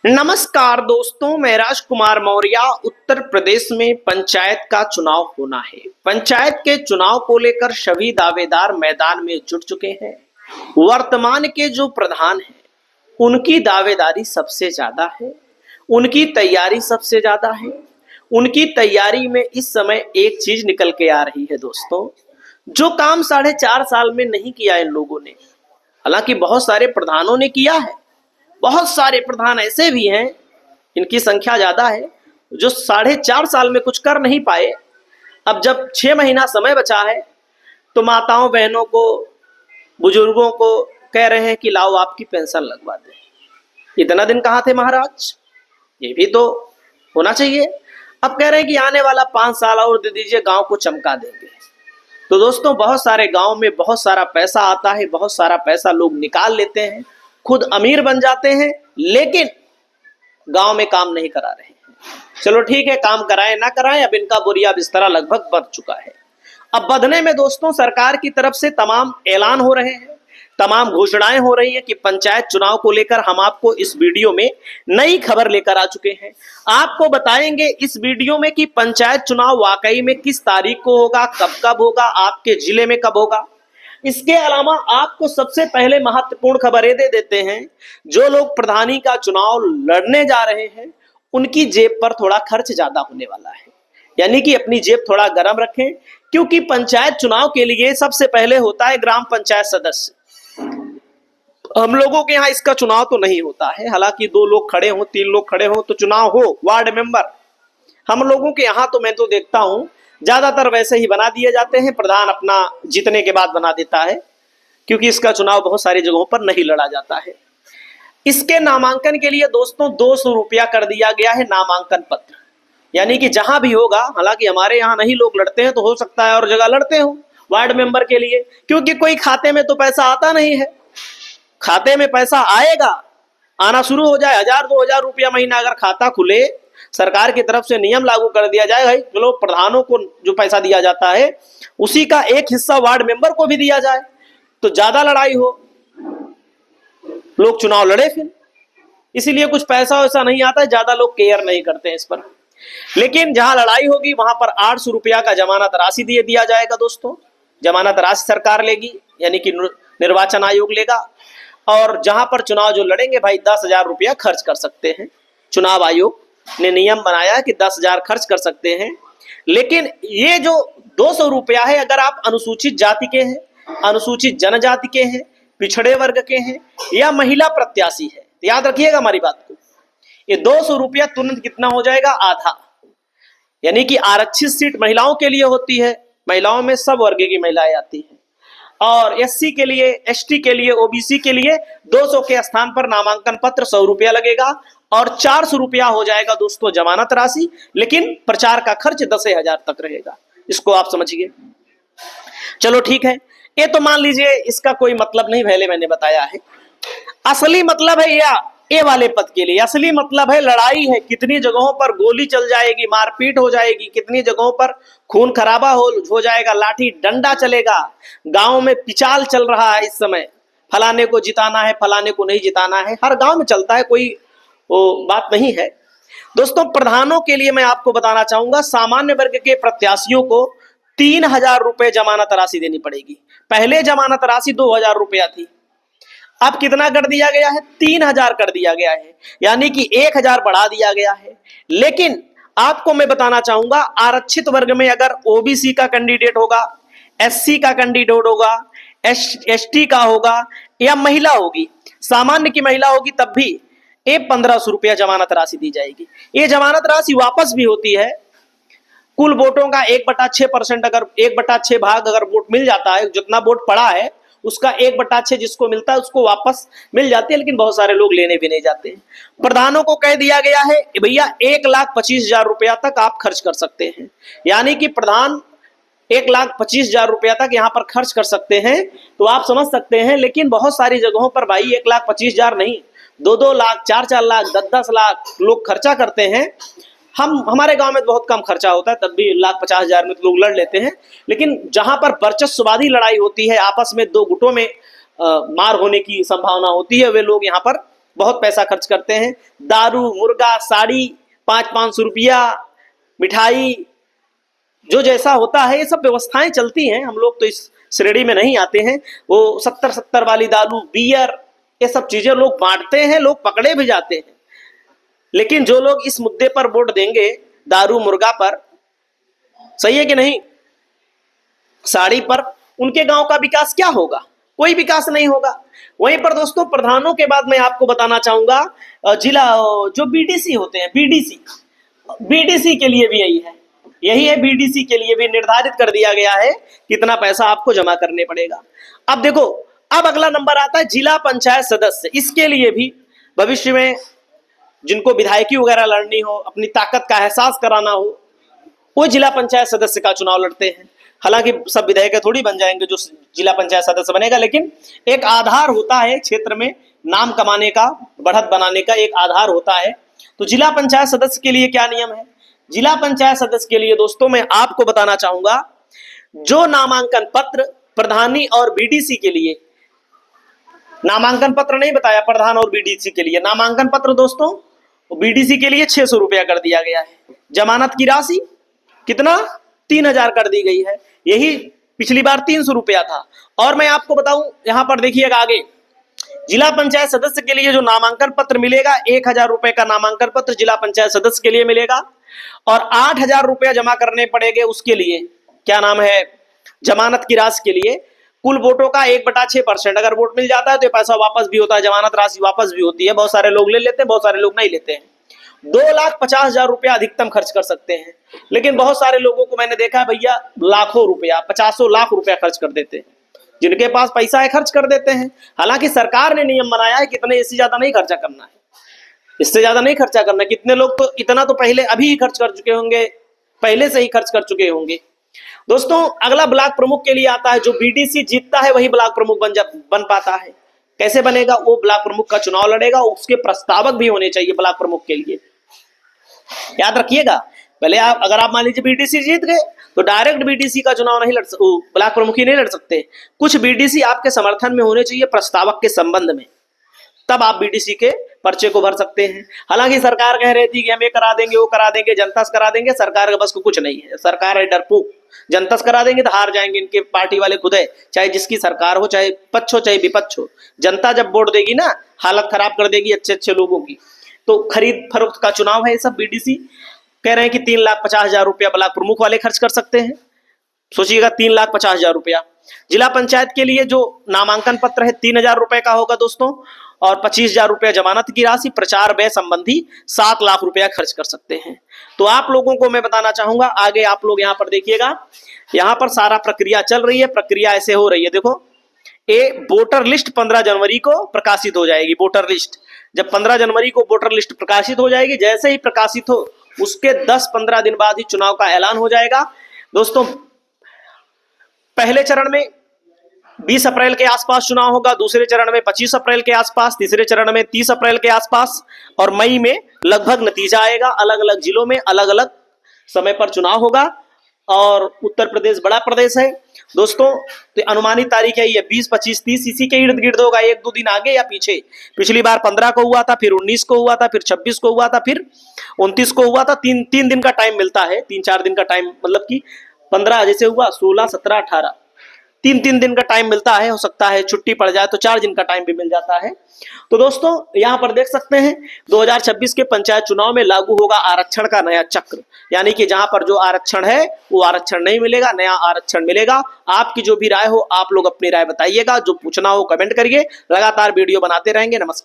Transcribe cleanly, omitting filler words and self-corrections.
नमस्कार दोस्तों, मैं राजकुमार मौर्य। उत्तर प्रदेश में पंचायत का चुनाव होना है। पंचायत के चुनाव को लेकर सभी दावेदार मैदान में जुट चुके हैं। वर्तमान के जो प्रधान हैं उनकी दावेदारी सबसे ज्यादा है, उनकी तैयारी सबसे ज्यादा है। उनकी तैयारी में इस समय एक चीज निकल के आ रही है दोस्तों, जो काम 4.5 साल में नहीं किया इन लोगों ने। हालांकि बहुत सारे प्रधानों ने किया है, बहुत सारे प्रधान ऐसे भी हैं, इनकी संख्या ज्यादा है, जो 4.5 साल में कुछ कर नहीं पाए। अब जब 6 महीना समय बचा है तो माताओं बहनों को, बुजुर्गों को कह रहे हैं कि लाओ आपकी पेंशन लगवा दें। इतना दिन कहाँ थे महाराज, ये भी तो होना चाहिए। अब कह रहे हैं कि आने वाला 5 साल और दे दीजिए, गांव को चमका देंगे। तो दोस्तों, बहुत सारे गांव में बहुत सारा पैसा आता है, बहुत सारा पैसा लोग निकाल लेते हैं, खुद अमीर बन जाते हैं, लेकिन गांव में काम नहीं करा रहे हैं। चलो ठीक है, काम कराएं ना कराएं, अब इनका बोरिया बिस्तरा लगभग बंध चुका है। अब बंधने में दोस्तों सरकार की तरफ से तमाम ऐलान हो रहे हैं, तमाम घोषणाएं हो रही हैं कि पंचायत चुनाव को लेकर हम आपको इस वीडियो में नई खबर लेकर आ चुके हैं। आपको बताएंगे इस वीडियो में कि पंचायत चुनाव वाकई में किस तारीख को होगा, कब कब होगा, आपके जिले में कब होगा। इसके अलावा आपको सबसे पहले महत्वपूर्ण खबरें दे देते हैं, जो लोग प्रधानी का चुनाव लड़ने जा रहे हैं उनकी जेब पर थोड़ा खर्च ज्यादा होने वाला है, यानी कि अपनी जेब थोड़ा गर्म रखें, क्योंकि पंचायत चुनाव के लिए सबसे पहले होता है ग्राम पंचायत सदस्य। हम लोगों के यहाँ इसका चुनाव तो नहीं होता है, हालांकि 2 लोग खड़े हों, 3 लोग खड़े हों तो चुनाव हो, वार्ड मेंबर। हम लोगों के यहाँ तो मैं तो देखता हूं ज्यादातर वैसे ही बना दिए जाते हैं, प्रधान अपना जीतने के बाद बना देता है, क्योंकि इसका चुनाव बहुत सारी जगहों पर नहीं लड़ा जाता है। इसके नामांकन के लिए दोस्तों 200 रुपया कर दिया गया है नामांकन पत्र, यानी कि जहां भी होगा, हालांकि हमारे यहाँ नहीं लोग लड़ते हैं, तो हो सकता है और जगह लड़ते हो वार्ड मेंबर के लिए, क्योंकि कोई खाते में तो पैसा आता नहीं है। खाते में पैसा आएगा, आना शुरू हो जाए, 1000-2000 रुपया महीना अगर खाता खुले, सरकार की तरफ से नियम लागू कर दिया जाए, भाई चलो प्रधानों को जो पैसा दिया जाता है उसी का एक हिस्सा वार्ड मेंबर को भी दिया जाए, तो ज्यादा लड़ाई हो, लोग चुनाव लड़े फिर। इसीलिए कुछ पैसा वैसा नहीं आता है, ज्यादा लोग केयर नहीं करते हैं इस पर। लेकिन जहां लड़ाई होगी वहां पर 800 रुपया का जमानत राशि दिया जाएगा दोस्तों। जमानत राशि सरकार लेगी, यानी कि निर्वाचन आयोग लेगा। और जहां पर चुनाव जो लड़ेंगे भाई 10,000 रुपया खर्च कर सकते हैं। चुनाव आयोग ने नियम बनाया कि 10,000 खर्च कर सकते हैं। लेकिन ये जो 200 रुपया है, अगर आप अनुसूचित जाति के हैं, अनुसूचित जनजाति के हैं, पिछड़े वर्ग के हैं या महिला प्रत्याशी है, तो याद रखिएगा हमारी बात को, ये 200 रुपया तुरंत कितना हो जाएगा, आधा। यानी कि आरक्षित सीट महिलाओं के लिए होती है, महिलाओं में सब वर्ग की महिलाएं आती हैं, और एससी के लिए, एसटी के लिए, ओबीसी के लिए 200 के स्थान पर नामांकन पत्र 100 रुपया लगेगा, और 400 रुपया हो जाएगा दोस्तों जमानत राशि। लेकिन प्रचार का खर्च 10,000 तक रहेगा, इसको आप समझिए। चलो ठीक है, ये तो मान लीजिए इसका कोई मतलब नहीं, पहले मैंने बताया है। असली मतलब है या ये वाले पद के लिए असली मतलब है लड़ाई है, कितनी जगहों पर गोली चल जाएगी, मारपीट हो जाएगी, कितनी जगहों पर खून खराबा हो जाएगा, लाठी डंडा चलेगा, गांव में पिचाल चल रहा है इस समय, फलाने को जिताना है, फलाने को नहीं जिताना है, हर गांव में चलता है, कोई वो बात नहीं है। दोस्तों, प्रधानों के लिए मैं आपको बताना चाहूंगा, सामान्य वर्ग के प्रत्याशियों को 3,000 रुपए जमानत राशि देनी पड़ेगी। पहले जमानत राशि 2,000 रुपया थी, अब कितना कर दिया गया है, 3,000 कर दिया गया है, यानी कि 1,000 बढ़ा दिया गया है। लेकिन आपको मैं बताना चाहूंगा, आरक्षित वर्ग में अगर ओबीसी का कैंडिडेट होगा, एससी का कैंडिडेट होगा, एसटी का होगा या महिला होगी, सामान्य की महिला होगी, तब भी ये 1,500 रुपया जमानत राशि दी जाएगी। ये जमानत राशि वापस भी होती है। कुल वोटों का 1/6%, अगर 1/6 भाग अगर वोट मिल जाता है, जितना वोट पड़ा है उसका 1/6 जिसको मिलता है उसको वापस मिल जाती है, लेकिन बहुत सारे लोग लेने भी नहीं जाते हैं। प्रधानों को कह दिया गया है भैया 1,25,000 रुपया तक आप खर्च कर सकते हैं, यानी कि प्रधान 1,25,000 रुपया तक यहाँ पर खर्च कर सकते हैं। तो आप समझ सकते हैं, लेकिन बहुत सारी जगहों पर भाई 1,25,000 नहीं, 2-2 लाख, 4-4 लाख, 10-10 लाख लोग खर्चा करते हैं। हमारे गांव में बहुत कम खर्चा होता है, तब भी 1,50,000 में तो लोग लड़ लेते हैं। लेकिन जहां पर वर्चस्ववादी लड़ाई होती है, आपस में 2 गुटों में मार होने की संभावना होती है, वे लोग यहाँ पर बहुत पैसा खर्च करते हैं। दारू, मुर्गा, साड़ी, 500-500 रुपया, मिठाई, जो जैसा होता है ये सब व्यवस्थाएं चलती हैं। हम लोग तो इस श्रेणी में नहीं आते हैं। वो 70-70 वाली दारू, बियर, ये सब चीजें लोग बांटते हैं, लोग पकड़े भी जाते हैं। लेकिन जो लोग इस मुद्दे पर वोट देंगे, दारू मुर्गा पर, सही है कि नहीं, साड़ी पर, उनके गांव का विकास क्या होगा? कोई विकास नहीं होगा। वहीं पर दोस्तों प्रधानों के बाद मैं आपको बताना चाहूंगा जिला जो बीडीसी होते हैं, बीडीसी के लिए भी यही है, बीडीसी के लिए भी निर्धारित कर दिया गया है कितना पैसा आपको जमा करने पड़ेगा। अब देखो, अब अगला नंबर आता है जिला पंचायत सदस्य। इसके लिए भी भविष्य में जिनको विधायकी वगैरह लड़नी हो, अपनी ताकत का एहसास कराना हो, वो जिला पंचायत सदस्य का चुनाव लड़ते हैं। हालांकि सब विधायक थोड़ी बन जाएंगे जो जिला पंचायत सदस्य बनेगा, लेकिन एक आधार होता है क्षेत्र में नाम कमाने का, बढ़त बनाने का एक आधार होता है। तो जिला पंचायत सदस्य के लिए क्या नियम है? जिला पंचायत सदस्य के लिए दोस्तों मैं आपको बताना चाहूंगा, जो नामांकन पत्र प्रधानी और बीडीसी के लिए, नामांकन पत्र नहीं बताया, प्रधान और बीडीसी के लिए नामांकन पत्र दोस्तों बीडीसी के लिए 600 रुपया कर दिया गया है। जमानत की राशि कितना? 3000 कर दी गई है। यही पिछली बार 300 रुपया था। और मैं आपको बताऊं, यहां पर देखिएगा आगे, जिला पंचायत सदस्य के लिए जो नामांकन पत्र मिलेगा, 1000 रुपए का नामांकन पत्र जिला पंचायत सदस्य के लिए मिलेगा और 8000 रुपया जमा करने पड़ेंगे उसके लिए, क्या नाम है, जमानत की राशि के लिए। कुल वोटों का 1/6%। अगर वोट मिल जाता है तो पैसा वापस भी होता है, जमानत राशि वापस भी होती है। बहुत सारे लोग ले लेते हैं, बहुत सारे लोग नहीं लेते हैं। 2,50,000 रुपया अधिकतम खर्च कर सकते हैं। लेकिन बहुत सारे लोगों को मैंने देखा है भैया लाखों रुपया, 50 लाख रुपया खर्च कर देते हैं। जिनके पास पैसा है खर्च कर देते हैं। हालांकि सरकार ने नियम बनाया है कितने, इससे ज्यादा नहीं खर्चा करना है, इससे ज्यादा नहीं खर्चा करना। कितने लोग तो इतना तो पहले अभी ही खर्च कर चुके होंगे, पहले से ही खर्च कर चुके होंगे। दोस्तों अगला ब्लॉक प्रमुख के लिए आता है। जो बीडीसी जीतता है वही ब्लॉक प्रमुख बन पाता है। कैसे बनेगा? वो ब्लॉक प्रमुख का चुनाव लड़ेगा, उसके प्रस्तावक भी होने चाहिए ब्लॉक प्रमुख के लिए। याद रखिएगा, पहले अगर आप मान लीजिए बीडीसी जीत गए तो डायरेक्ट बीडीसी का चुनाव नहीं ब्लॉक प्रमुख ही नहीं लड़ सकते। कुछ बीडीसी आपके समर्थन में होने चाहिए प्रस्तावक के संबंध में, तब आप बीडीसी के पर्चे को भर सकते हैं। हालांकि सरकार कह रही थी कि हम ये करा देंगे, वो करा देंगे, जनता से करा देंगे। सरकार के बस को कुछ नहीं है, सरकार है डरपोक। जनता से करा देंगे तो हार जाएंगे इनके पार्टी वाले खुद है, चाहे जिसकी सरकार हो, चाहे पक्ष हो चाहे विपक्ष हो। जनता जब वोट देगी ना, हालत खराब कर देगी अच्छे अच्छे लोगों की। तो खरीद फरोख्त का चुनाव है ये सब। बीडीसी कह रहे हैं कि 3,50,000 रुपया ब्लॉक प्रमुख वाले खर्च कर सकते हैं। सोचिएगा 3,50,000 रुपया। जिला पंचायत के लिए जो नामांकन पत्र है 3,000 रुपए का होगा दोस्तों, और 25,000 रुपया जमानत की राशि, प्रचार व्यय संबंधी 7 लाख रुपया खर्च कर सकते हैं। तो आप लोगों को मैं बताना चाहूंगा, आगे आप लोग यहाँ पर देखिएगा, यहाँ पर सारा प्रक्रिया चल रही है। प्रक्रिया ऐसे हो रही है, देखो, वोटर लिस्ट 15 जनवरी को प्रकाशित हो जाएगी। वोटर लिस्ट जब 15 जनवरी को वोटर लिस्ट प्रकाशित हो जाएगी, जैसे ही प्रकाशित हो उसके 10-15 दिन बाद ही चुनाव का ऐलान हो जाएगा। दोस्तों पहले चरण में 20 अप्रैल के आसपास चुनाव होगा, दूसरे चरण में 25 अप्रैल के आसपास, तीसरे चरण में 30 अप्रैल के आसपास, और मई में लगभग नतीजा आएगा। अलग अलग जिलों में अलग अलग समय पर चुनाव होगा। और उत्तर प्रदेश बड़ा प्रदेश है दोस्तों, तो अनुमानित तारीख है ये 20, 25, 30 इसी के इर्द गिर्द होगा, 1-2 दिन आगे या पीछे। पिछली बार 15 को हुआ था, फिर 19 को हुआ था, फिर 26 को हुआ था, फिर 29 को हुआ था। 3 दिन का टाइम मिलता है, 3-4 दिन का टाइम, मतलब कि 15 जैसे हुआ, 16, 17, 18, 3 दिन का टाइम मिलता है। हो सकता है छुट्टी पड़ जाए तो 4 दिन का टाइम भी मिल जाता है। तो दोस्तों यहाँ पर देख सकते हैं 2026 के पंचायत चुनाव में लागू होगा आरक्षण का नया चक्र। यानी कि जहां पर जो आरक्षण है वो आरक्षण नहीं मिलेगा, नया आरक्षण मिलेगा। आपकी जो भी राय हो, आप लोग अपनी राय बताइएगा। जो पूछना हो कमेंट करिए, लगातार वीडियो बनाते रहेंगे। नमस्कार।